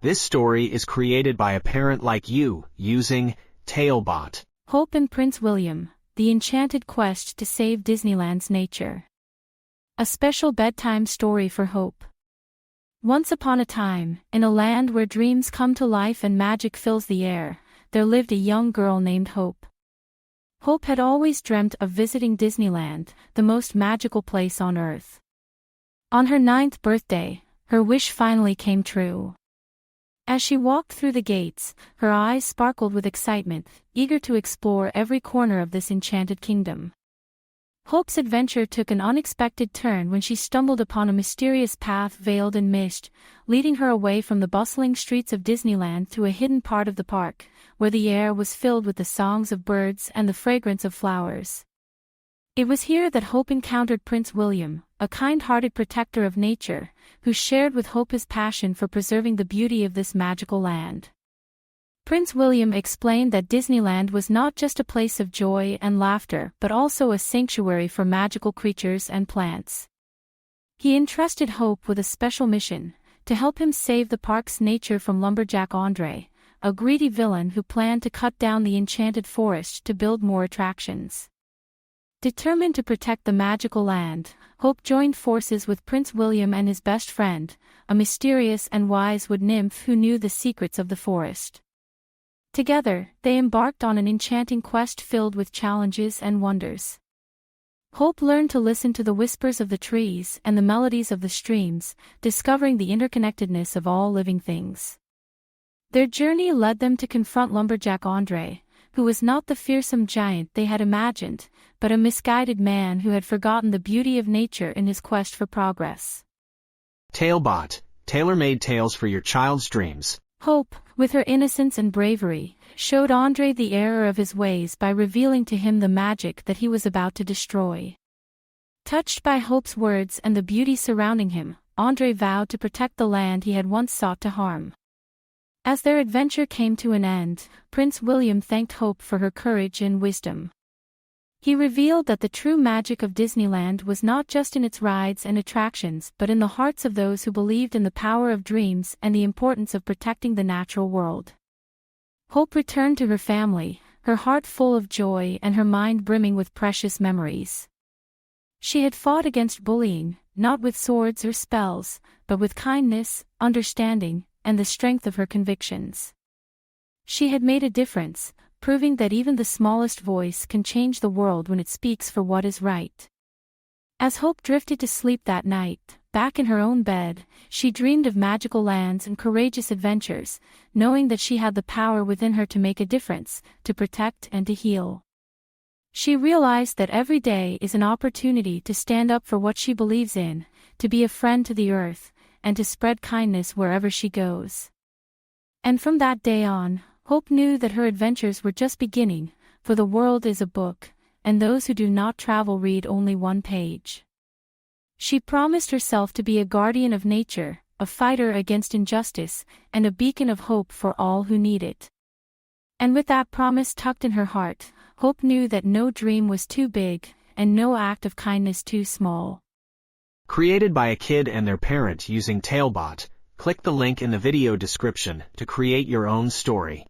This story is created by a parent like you, using Talebot. Hope and Prince William, the enchanted quest to save Disneyland's nature. A special bedtime story for Hope. Once upon a time, in a land where dreams come to life and magic fills the air, there lived a young girl named Hope. Hope had always dreamt of visiting Disneyland, the most magical place on Earth. On her 9th birthday, her wish finally came true. As she walked through the gates, her eyes sparkled with excitement, eager to explore every corner of this enchanted kingdom. Hope's adventure took an unexpected turn when she stumbled upon a mysterious path veiled in mist, leading her away from the bustling streets of Disneyland to a hidden part of the park, where the air was filled with the songs of birds and the fragrance of flowers. It was here that Hope encountered Prince William, a kind-hearted protector of nature, who shared with Hope his passion for preserving the beauty of this magical land. Prince William explained that Disneyland was not just a place of joy and laughter but also a sanctuary for magical creatures and plants. He entrusted Hope with a special mission, to help him save the park's nature from Lumberjack Andre, a greedy villain who planned to cut down the enchanted forest to build more attractions. Determined to protect the magical land, Hope joined forces with Prince William and his best friend, a mysterious and wise wood nymph who knew the secrets of the forest. Together, they embarked on an enchanting quest filled with challenges and wonders. Hope learned to listen to the whispers of the trees and the melodies of the streams, discovering the interconnectedness of all living things. Their journey led them to confront Lumberjack Andre, who was not the fearsome giant they had imagined, but a misguided man who had forgotten the beauty of nature in his quest for progress. Talebot, tailor-made tales for your child's dreams. Hope, with her innocence and bravery, showed Andre the error of his ways by revealing to him the magic that he was about to destroy. Touched by Hope's words and the beauty surrounding him, Andre vowed to protect the land he had once sought to harm. As their adventure came to an end, Prince William thanked Hope for her courage and wisdom. He revealed that the true magic of Disneyland was not just in its rides and attractions but in the hearts of those who believed in the power of dreams and the importance of protecting the natural world. Hope returned to her family, her heart full of joy and her mind brimming with precious memories. She had fought against bullying, not with swords or spells, but with kindness, understanding, and the strength of her convictions. She had made a difference, proving that even the smallest voice can change the world when it speaks for what is right. As Hope drifted to sleep that night, back in her own bed, she dreamed of magical lands and courageous adventures, knowing that she had the power within her to make a difference, to protect and to heal. She realized that every day is an opportunity to stand up for what she believes in, to be a friend to the earth, and to spread kindness wherever she goes. And from that day on, Hope knew that her adventures were just beginning, for the world is a book, and those who do not travel read only one page. She promised herself to be a guardian of nature, a fighter against injustice, and a beacon of hope for all who need it. And with that promise tucked in her heart, Hope knew that no dream was too big, and no act of kindness too small. Created by a kid and their parent using Talebot, click the link in the video description to create your own story.